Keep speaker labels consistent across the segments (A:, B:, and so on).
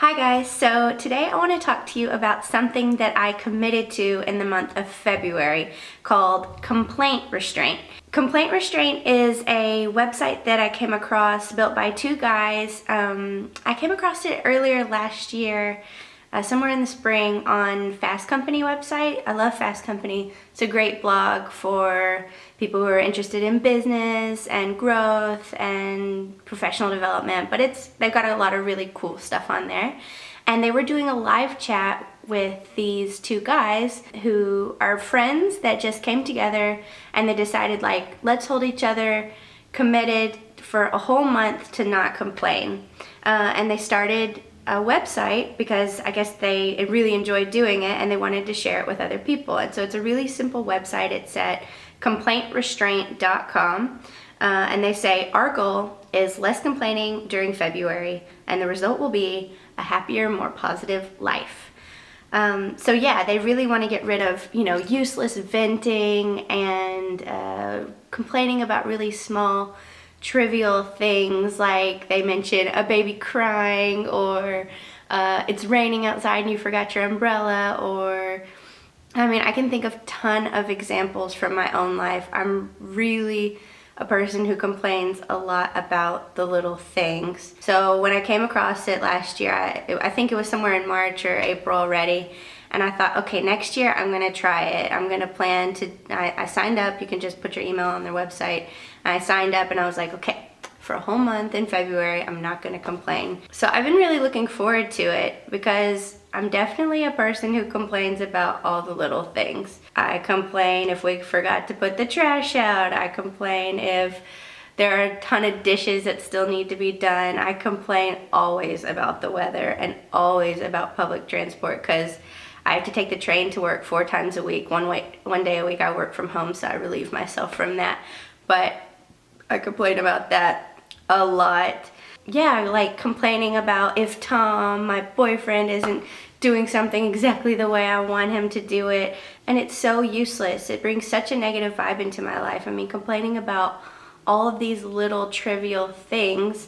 A: Hi guys, so today I want to talk to you about something that I committed to in the month of February called Complaint Restraint. Complaint Restraint is a website that I came across built by two guys. I came across it earlier last year, somewhere in the spring on Fast Company website. I love Fast Company. It's a great blog for people who are interested in business and growth and professional development, but they've got a lot of really cool stuff on there. And they were doing a live chat with these two guys who are friends that just came together, and they decided, like, let's hold each other committed for a whole month to not complain. And they started a website because I guess they really enjoyed doing it and they wanted to share it with other people. And so it's a really simple website. It's at complaintrestraint.com. And they say, our goal is less complaining during February, and the result will be a happier, more positive life. So yeah, they really want to get rid of, useless venting and complaining about really small, trivial things, like they mention a baby crying, or it's raining outside and you forgot your umbrella, or I can think of a ton of examples from my own life. I'm really a person who complains a lot about the little things. So when I came across it last year, I think it was somewhere in March or April already, and I thought, okay, next year I'm gonna try it. I'm gonna plan to, I signed up. You can just put your email on their website. And I signed up and I was like, okay, for a whole month in February, I'm not gonna complain. So I've been really looking forward to it because I'm definitely a person who complains about all the little things. I complain if we forgot to put the trash out. I complain if there are a ton of dishes that still need to be done. I complain always about the weather and always about public transport, because I have to take the train to work 4 times a week. One day a week I work from home, so I relieve myself from that. But I complain about that a lot. Yeah, like complaining about if Tom, my boyfriend, isn't doing something exactly the way I want him to do it. And it's so useless. It brings such a negative vibe into my life. Complaining about all of these little trivial things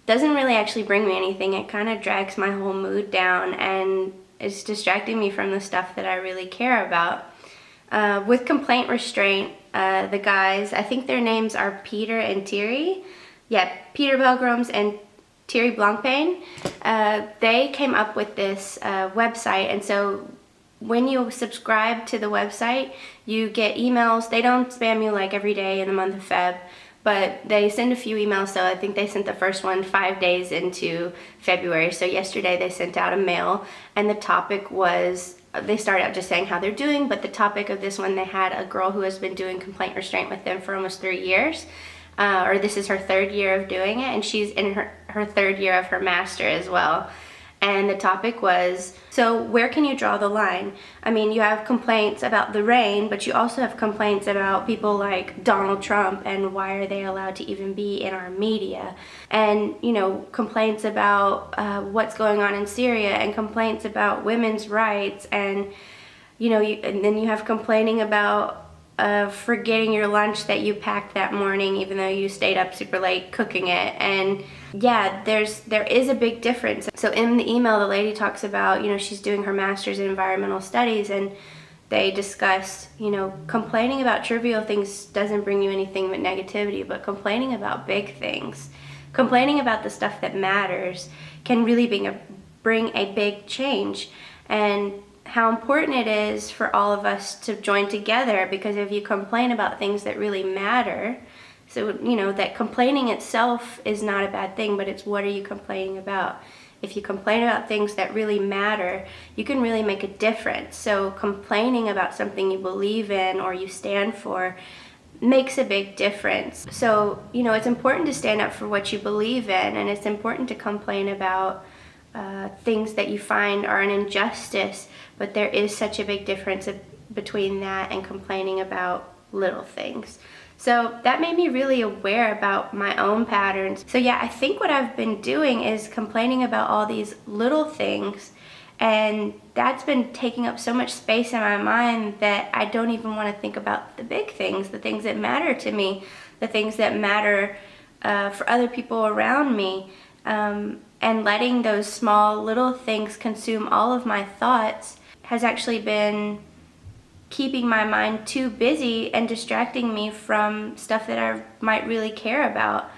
A: doesn't really actually bring me anything. It kind of drags my whole mood down, and it's distracting me from the stuff that I really care about. With Complaint Restraint, the guys, I think their names are Peter and Thierry. Yeah, Peter Belgrams and Thierry Blancpain. They came up with this website, and so when you subscribe to the website, you get emails. They don't spam you like every day in the month of Feb, but they send a few emails. So I think they sent the first one 5 days into February. So yesterday they sent out a mail, and the topic was, they started out just saying how they're doing, but the topic of this one, they had a girl who has been doing complaint restraint with them for almost 3 years. Or this is her 3rd year of doing it, and she's in her 3rd year of her master as well. And the topic was, so where can you draw the line? You have complaints about the rain, but you also have complaints about people like Donald Trump, and why are they allowed to even be in our media? And, complaints about what's going on in Syria, and complaints about women's rights, and, and then you have complaining about forgetting your lunch that you packed that morning, even though you stayed up super late cooking it. And yeah, there is a big difference. So in the email, the lady talks about, she's doing her master's in environmental studies, and they discussed, complaining about trivial things doesn't bring you anything but negativity, but complaining about big things, complaining about the stuff that matters, can really bring a big change. And how important it is for all of us to join together, because if you complain about things that really matter, so that complaining itself is not a bad thing, but it's what are you complaining about. If you complain about things that really matter, you can really make a difference. So complaining about something you believe in or you stand for makes a big difference. So it's important to stand up for what you believe in, and it's important to complain about things that you find are an injustice, but there is such a big difference between that and complaining about little things. So that made me really aware about my own patterns. So yeah, I think what I've been doing is complaining about all these little things, and that's been taking up so much space in my mind that I don't even want to think about the big things, the things that matter to me, the things that matter for other people around me. And letting those small little things consume all of my thoughts has actually been keeping my mind too busy and distracting me from stuff that I might really care about.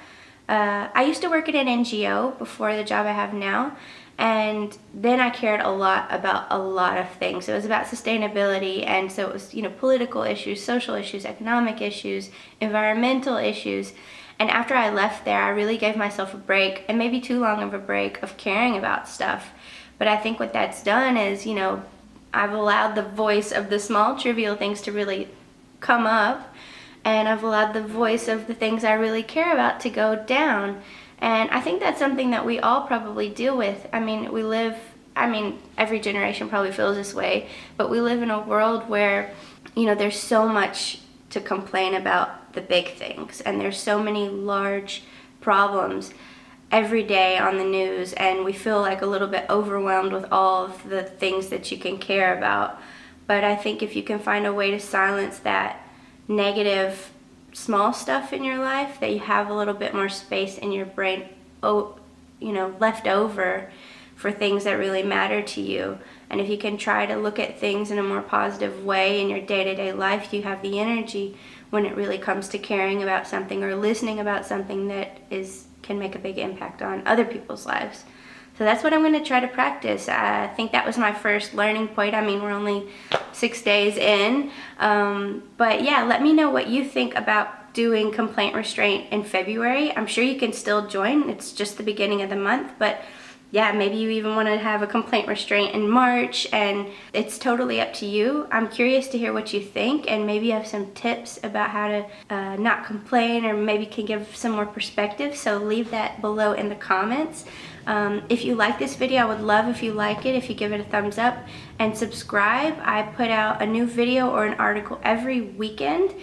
A: I used to work at an NGO before the job I have now, and then I cared a lot about a lot of things. It was about sustainability, and so it was, political issues, social issues, economic issues, environmental issues. And after I left there, I really gave myself a break, and maybe too long of a break, of caring about stuff. But I think what that's done is, I've allowed the voice of the small trivial things to really come up, and I've allowed the voice of the things I really care about to go down. And I think that's something that we all probably deal with. Every generation probably feels this way, but we live in a world where, there's so much to complain about the big things, and there's so many large problems every day on the news, and we feel like a little bit overwhelmed with all of the things that you can care about. But I think if you can find a way to silence that negative small stuff in your life, that you have a little bit more space in your brain, left over for things that really matter to you. And if you can try to look at things in a more positive way in your day-to-day life, you have the energy when it really comes to caring about something or listening about something that can make a big impact on other people's lives. So that's what I'm going to try to practice. I think that was my first learning point. We're only 6 days in. But yeah, let me know what you think about doing complaint restraint in February. I'm sure you can still join. It's just the beginning of the month. But yeah, maybe you even want to have a complaint restraint in March, and it's totally up to you. I'm curious to hear what you think, and maybe you have some tips about how to not complain, or maybe can give some more perspective. So leave that below in the comments. If you like this video, I would love if you like it, if you give it a thumbs up, and subscribe. I put out a new video or an article every weekend.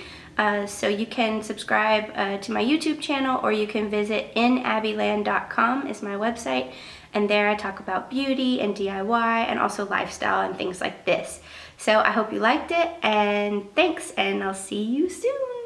A: So you can subscribe to my YouTube channel, or you can visit InAbbyLand.com is my website. And there I talk about beauty and DIY and also lifestyle and things like this. So I hope you liked it, and thanks, and I'll see you soon.